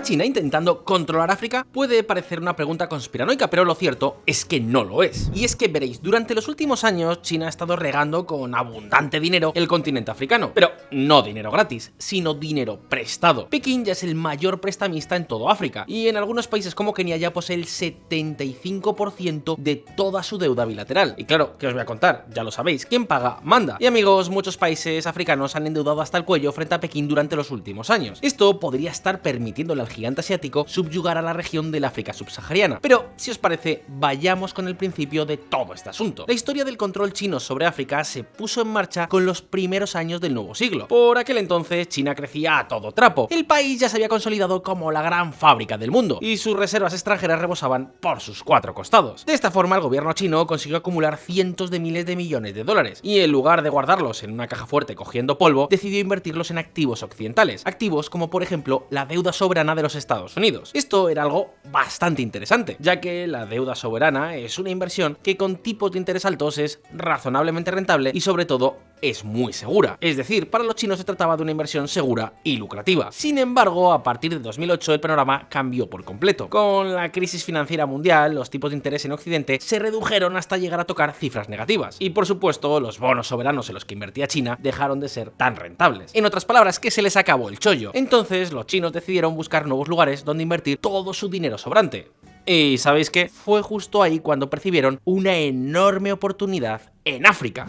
¿Está China intentando controlar África? Puede parecer una pregunta conspiranoica, pero lo cierto es que no lo es. Y es que veréis, durante los últimos años China ha estado regando con abundante dinero el continente africano, pero no dinero gratis, sino dinero prestado. Pekín ya es el mayor prestamista en todo África, y en algunos países como Kenia ya posee el 75% de toda su deuda bilateral. Y claro, ¿qué os voy a contar? Ya lo sabéis, quien paga, manda. Y amigos, muchos países africanos han endeudado hasta el cuello frente a Pekín durante los últimos años. Esto podría estar permitiéndole al gigante asiático subyugar a la región del África subsahariana. Pero, si os parece, vayamos con el principio de todo este asunto. La historia del control chino sobre África se puso en marcha con los primeros años del nuevo siglo. Por aquel entonces, China crecía a todo trapo. El país ya se había consolidado como la gran fábrica del mundo, y sus reservas extranjeras rebosaban por sus cuatro costados. De esta forma, el gobierno chino consiguió acumular cientos de miles de millones de dólares, y en lugar de guardarlos en una caja fuerte cogiendo polvo, decidió invertirlos en activos occidentales, activos como por ejemplo la deuda soberana de los Estados Unidos. Esto era algo bastante interesante, ya que la deuda soberana es una inversión que con tipos de interés altos es razonablemente rentable y sobre todo es muy segura. Es decir, para los chinos se trataba de una inversión segura y lucrativa. Sin embargo, a partir de 2008 el panorama cambió por completo. Con la crisis financiera mundial, los tipos de interés en Occidente se redujeron hasta llegar a tocar cifras negativas. Y por supuesto, los bonos soberanos en los que invertía China dejaron de ser tan rentables. En otras palabras, que se les acabó el chollo. Entonces, los chinos decidieron buscar nuevos lugares donde invertir todo su dinero sobrante. Y ¿sabéis qué? Fue justo ahí cuando percibieron una enorme oportunidad en África.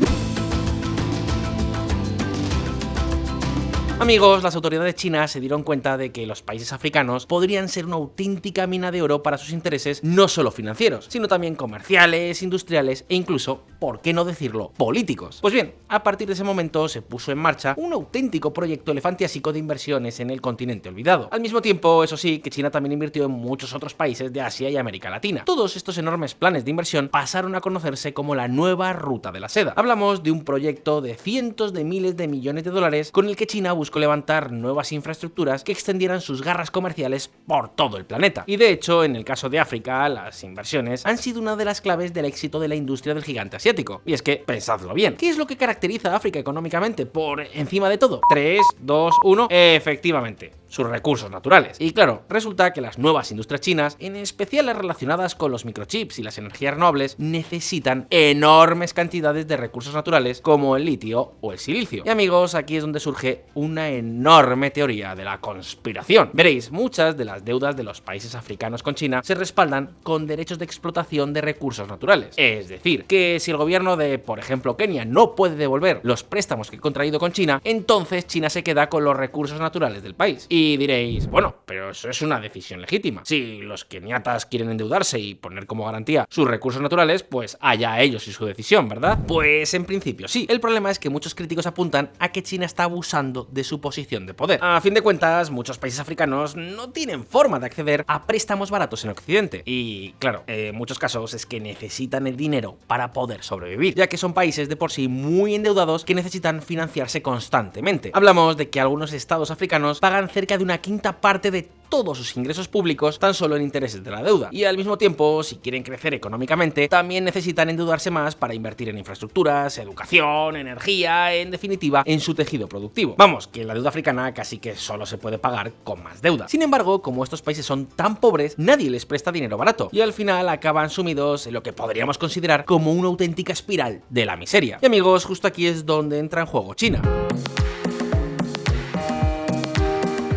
Amigos, las autoridades chinas se dieron cuenta de que los países africanos podrían ser una auténtica mina de oro para sus intereses no solo financieros, sino también comerciales, industriales e incluso, ¿por qué no decirlo?, políticos. Pues bien, a partir de ese momento se puso en marcha un auténtico proyecto elefantiásico de inversiones en el continente olvidado. Al mismo tiempo, eso sí, que China también invirtió en muchos otros países de Asia y América Latina. Todos estos enormes planes de inversión pasaron a conocerse como la nueva ruta de la seda. Hablamos de un proyecto de cientos de miles de millones de dólares con el que China buscó levantar nuevas infraestructuras que extendieran sus garras comerciales por todo el planeta. Y de hecho, en el caso de África, las inversiones han sido una de las claves del éxito de la industria del gigante asiático. Y es que, pensadlo bien, ¿qué es lo que caracteriza a África económicamente por encima de todo? 3, 2, 1, efectivamente, sus recursos naturales. Y claro, resulta que las nuevas industrias chinas, en especial las relacionadas con los microchips y las energías renovables, necesitan enormes cantidades de recursos naturales como el litio o el silicio. Y amigos, aquí es donde surge una enorme teoría de la conspiración. Veréis, muchas de las deudas de los países africanos con China se respaldan con derechos de explotación de recursos naturales. Es decir, que si el gobierno de, por ejemplo, Kenia no puede devolver los préstamos que ha contraído con China, entonces China se queda con los recursos naturales del país. Y diréis, bueno, pero eso es una decisión legítima. Si los keniatas quieren endeudarse y poner como garantía sus recursos naturales, pues allá ellos y su decisión, ¿verdad? Pues en principio sí. El problema es que muchos críticos apuntan a que China está abusando de su posición de poder. A fin de cuentas, muchos países africanos no tienen forma de acceder a préstamos baratos en Occidente. Y claro, en muchos casos es que necesitan el dinero para poder sobrevivir, ya que son países de por sí muy endeudados que necesitan financiarse constantemente. Hablamos de que algunos estados africanos pagan cerca de una quinta parte de todos sus ingresos públicos tan solo en intereses de la deuda. Y al mismo tiempo, si quieren crecer económicamente, también necesitan endeudarse más para invertir en infraestructuras, educación, energía, en definitiva, en su tejido productivo. Vamos, que la deuda africana casi que solo se puede pagar con más deuda. Sin embargo, como estos países son tan pobres, nadie les presta dinero barato, y al final acaban sumidos en lo que podríamos considerar como una auténtica espiral de la miseria. Y amigos, justo aquí es donde entra en juego China.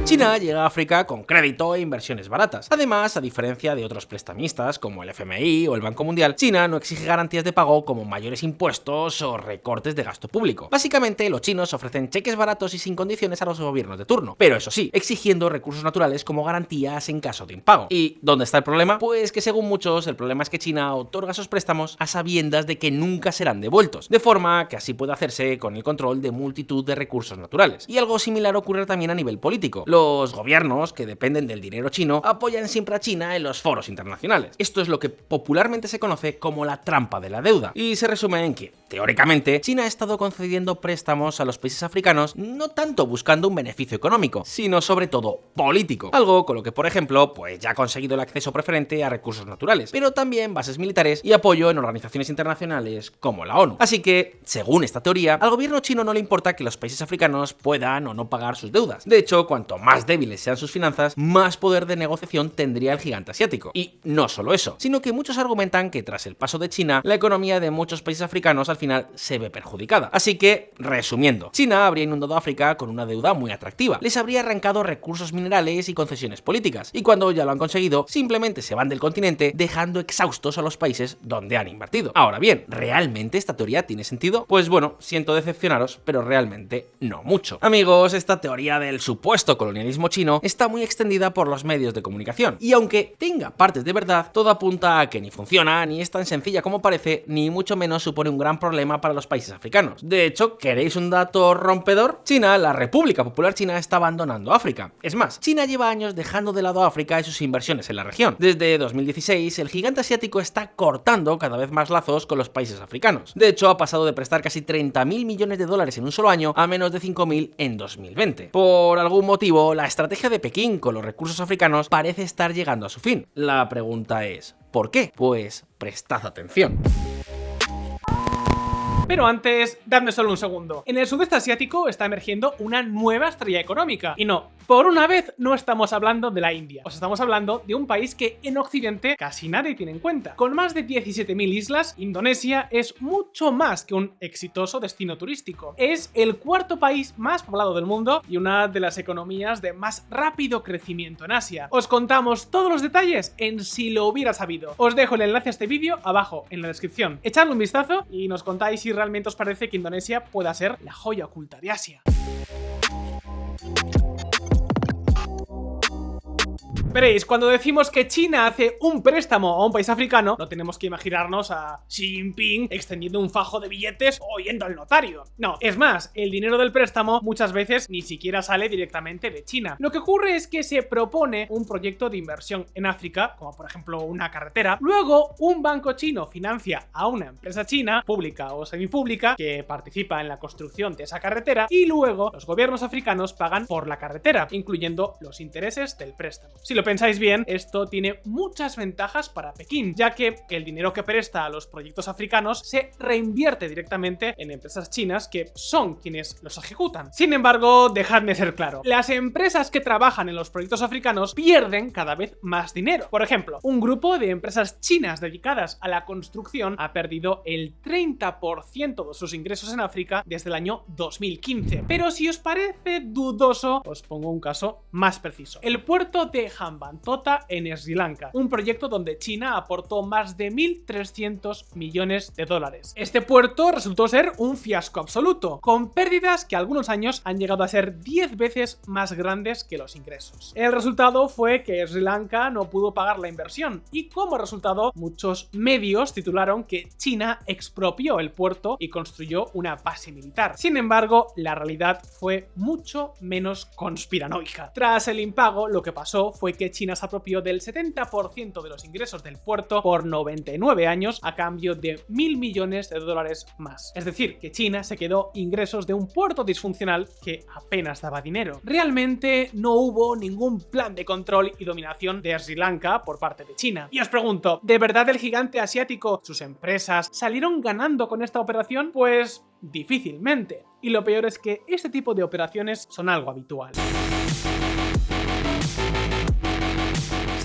China llega a África con crédito e inversiones baratas. Además, a diferencia de otros prestamistas como el FMI o el Banco Mundial, China no exige garantías de pago como mayores impuestos o recortes de gasto público. Básicamente, los chinos ofrecen cheques baratos y sin condiciones a los gobiernos de turno, pero eso sí, exigiendo recursos naturales como garantías en caso de impago. ¿Y dónde está el problema? Pues que según muchos, el problema es que China otorga esos préstamos a sabiendas de que nunca serán devueltos, de forma que así puede hacerse con el control de multitud de recursos naturales. Y algo similar ocurre también a nivel político. Los gobiernos, que dependen del dinero chino, apoyan siempre a China en los foros internacionales. Esto es lo que popularmente se conoce como la trampa de la deuda, y se resume en que, teóricamente, China ha estado concediendo préstamos a los países africanos no tanto buscando un beneficio económico, sino sobre todo político. Algo con lo que, por ejemplo, pues ya ha conseguido el acceso preferente a recursos naturales, pero también bases militares y apoyo en organizaciones internacionales como la ONU. Así que, según esta teoría, al gobierno chino no le importa que los países africanos puedan o no pagar sus deudas. De hecho, cuanto más más débiles sean sus finanzas, más poder de negociación tendría el gigante asiático. Y no solo eso, sino que muchos argumentan que tras el paso de China, la economía de muchos países africanos al final se ve perjudicada. Así que, resumiendo, China habría inundado África con una deuda muy atractiva, les habría arrancado recursos minerales y concesiones políticas, y cuando ya lo han conseguido, simplemente se van del continente dejando exhaustos a los países donde han invertido. Ahora bien, ¿realmente esta teoría tiene sentido? Pues bueno, siento decepcionaros, pero realmente no mucho. Amigos, esta teoría del supuesto colonialismo chino está muy extendida por los medios de comunicación, y aunque tenga partes de verdad, todo apunta a que ni funciona, ni es tan sencilla como parece, ni mucho menos supone un gran problema para los países africanos. De hecho, ¿queréis un dato rompedor? China, la República Popular China, está abandonando África. Es más, China lleva años dejando de lado a África y sus inversiones en la región. Desde 2016, el gigante asiático está cortando cada vez más lazos con los países africanos. De hecho, ha pasado de prestar casi 30.000 millones de dólares en un solo año a menos de 5.000 en 2020. Por algún motivo, la estrategia de Pekín con los recursos africanos parece estar llegando a su fin. La pregunta es, ¿por qué? Pues prestad atención. Pero antes, dadme solo un segundo. En el sudeste asiático está emergiendo una nueva estrella económica. Y no, por una vez no estamos hablando de la India. Os estamos hablando de un país que en Occidente casi nadie tiene en cuenta. Con más de 17.000 islas, Indonesia es mucho más que un exitoso destino turístico. Es el cuarto país más poblado del mundo y una de las economías de más rápido crecimiento en Asia. Os contamos todos los detalles en Si lo hubiera sabido. Os dejo el enlace a este vídeo abajo en la descripción. Echadle un vistazo y nos contáis si realmente os parece que Indonesia pueda ser la joya oculta de Asia. Veréis, cuando decimos que China hace un préstamo a un país africano, no tenemos que imaginarnos a Xi Jinping extendiendo un fajo de billetes o yendo al notario. No, es más, el dinero del préstamo muchas veces ni siquiera sale directamente de China. Lo que ocurre es que se propone un proyecto de inversión en África, como por ejemplo una carretera. Luego, un banco chino financia a una empresa china, pública o semipública, que participa en la construcción de esa carretera, y luego los gobiernos africanos pagan por la carretera, incluyendo los intereses del préstamo. Si lo pensáis bien, esto tiene muchas ventajas para Pekín, ya que el dinero que presta a los proyectos africanos se reinvierte directamente en empresas chinas que son quienes los ejecutan. Sin embargo, dejadme ser claro, las empresas que trabajan en los proyectos africanos pierden cada vez más dinero. Por ejemplo, un grupo de empresas chinas dedicadas a la construcción ha perdido el 30% de sus ingresos en África desde el año 2015. Pero si os parece dudoso, os pongo un caso más preciso. El puerto de Hambantota en Sri Lanka, un proyecto donde China aportó más de 1.300 millones de dólares. Este puerto resultó ser un fiasco absoluto, con pérdidas que algunos años han llegado a ser 10 veces más grandes que los ingresos. El resultado fue que Sri Lanka no pudo pagar la inversión y como resultado muchos medios titularon que China expropió el puerto y construyó una base militar. Sin embargo, la realidad fue mucho menos conspiranoica. Tras el impago, lo que pasó fue que China se apropió del 70% de los ingresos del puerto por 99 años a cambio de 1.000 millones de dólares más. Es decir, que China se quedó ingresos de un puerto disfuncional que apenas daba dinero. Realmente no hubo ningún plan de control y dominación de Sri Lanka por parte de China. Y os pregunto, ¿de verdad el gigante asiático, sus empresas, salieron ganando con esta operación? Pues difícilmente. Y lo peor es que este tipo de operaciones son algo habitual.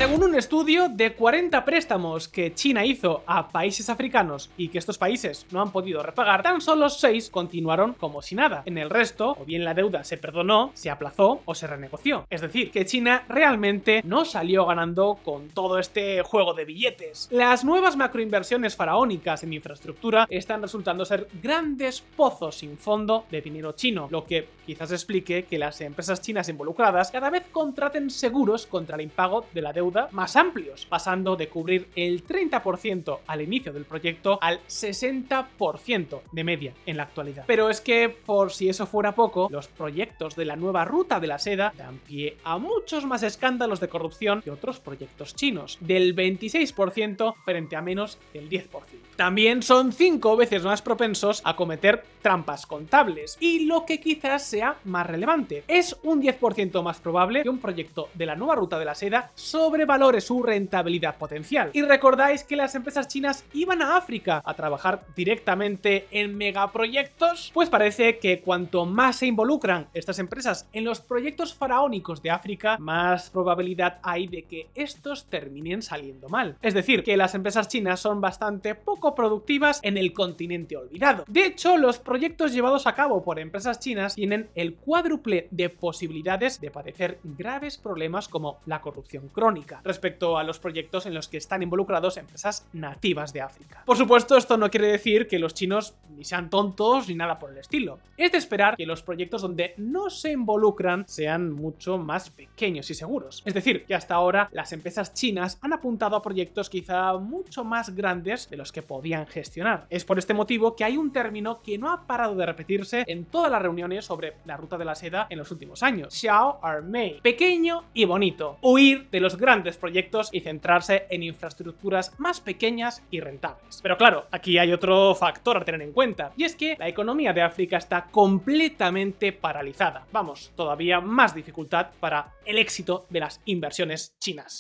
Según un estudio, de 40 préstamos que China hizo a países africanos y que estos países no han podido repagar, tan solo 6 continuaron como si nada. En el resto, o bien la deuda se perdonó, se aplazó o se renegoció. Es decir, que China realmente no salió ganando con todo este juego de billetes. Las nuevas macroinversiones faraónicas en infraestructura están resultando ser grandes pozos sin fondo de dinero chino, lo que quizás explique que las empresas chinas involucradas cada vez contraten seguros contra el impago de la deuda más amplios, pasando de cubrir el 30% al inicio del proyecto al 60% de media en la actualidad. Pero es que, por si eso fuera poco, los proyectos de la nueva ruta de la seda dan pie a muchos más escándalos de corrupción que otros proyectos chinos, del 26% frente a menos del 10%. También son 5 veces más propensos a cometer trampas contables, y lo que quizás sea más relevante, es un 10% más probable que un proyecto de la nueva ruta de la seda sobrevalore valore su rentabilidad potencial. Y recordáis que las empresas chinas iban a África a trabajar directamente en megaproyectos. Pues parece que cuanto más se involucran estas empresas en los proyectos faraónicos de África, más probabilidad hay de que estos terminen saliendo mal. Es decir, que las empresas chinas son bastante poco productivas en el continente olvidado. De hecho, los proyectos llevados a cabo por empresas chinas tienen el cuádruple de posibilidades de padecer graves problemas como la corrupción crónica respecto a los proyectos en los que están involucrados empresas nativas de África. Por supuesto, esto no quiere decir que los chinos ni sean tontos ni nada por el estilo. Es de esperar que los proyectos donde no se involucran sean mucho más pequeños y seguros. Es decir, que hasta ahora las empresas chinas han apuntado a proyectos quizá mucho más grandes de los que podían gestionar. Es por este motivo que hay un término que no ha parado de repetirse en todas las reuniones sobre la ruta de la seda en los últimos años: Xiao Er Mei, pequeño y bonito. Huir de los grandes proyectos y centrarse en infraestructuras más pequeñas y rentables. Pero claro, aquí hay otro factor a tener en cuenta, y es que la economía de África está completamente paralizada. Vamos, todavía más dificultad para el éxito de las inversiones chinas.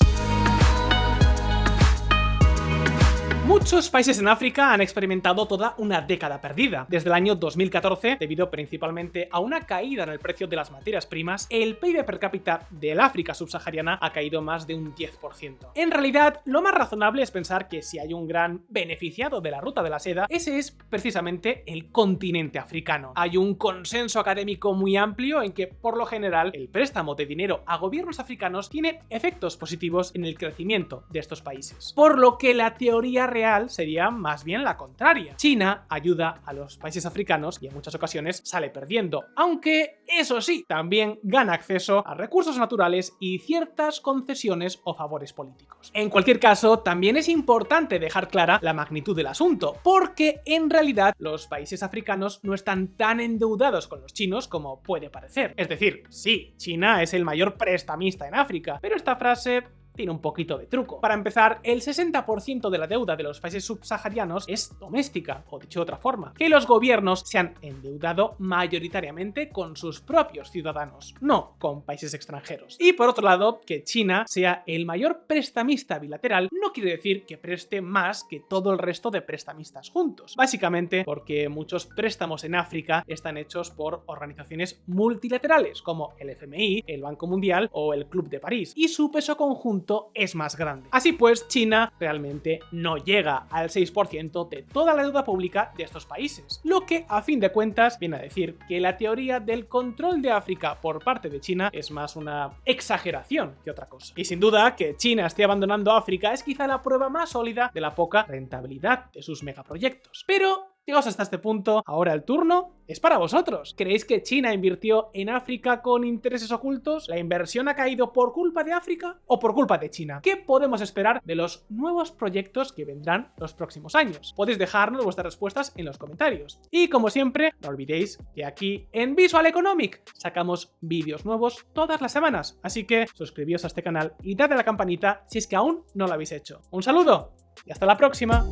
Muchos países en África han experimentado toda una década perdida. Desde el año 2014, debido principalmente a una caída en el precio de las materias primas, el PIB per cápita del África subsahariana ha caído más de un 10%. En realidad, lo más razonable es pensar que si hay un gran beneficiado de la ruta de la seda, ese es precisamente el continente africano. Hay un consenso académico muy amplio en que, por lo general, el préstamo de dinero a gobiernos africanos tiene efectos positivos en el crecimiento de estos países. Por lo que la teoría real sería más bien la contraria. China ayuda a los países africanos y en muchas ocasiones sale perdiendo, aunque eso sí, también gana acceso a recursos naturales y ciertas concesiones o favores políticos. En cualquier caso, también es importante dejar clara la magnitud del asunto, porque en realidad los países africanos no están tan endeudados con los chinos como puede parecer. Es decir, sí, China es el mayor prestamista en África, pero esta frase tiene un poquito de truco. Para empezar, el 60% de la deuda de los países subsaharianos es doméstica, o dicho de otra forma, que los gobiernos se han endeudado mayoritariamente con sus propios ciudadanos, no con países extranjeros. Y por otro lado, que China sea el mayor prestamista bilateral no quiere decir que preste más que todo el resto de prestamistas juntos, básicamente porque muchos préstamos en África están hechos por organizaciones multilaterales como el FMI, el Banco Mundial o el Club de París, y su peso conjunto es más grande. Así pues, China realmente no llega al 6% de toda la deuda pública de estos países, lo que a fin de cuentas viene a decir que la teoría del control de África por parte de China es más una exageración que otra cosa. Y sin duda, que China esté abandonando África es quizá la prueba más sólida de la poca rentabilidad de sus megaproyectos. Pero llegados hasta este punto, ahora el turno es para vosotros. ¿Creéis que China invirtió en África con intereses ocultos? ¿La inversión ha caído por culpa de África o por culpa de China? ¿Qué podemos esperar de los nuevos proyectos que vendrán los próximos años? Podéis dejarnos vuestras respuestas en los comentarios. Y como siempre, no olvidéis que aquí en Visual Economic sacamos vídeos nuevos todas las semanas. Así que suscribíos a este canal y dadle a la campanita si es que aún no lo habéis hecho. Un saludo y hasta la próxima.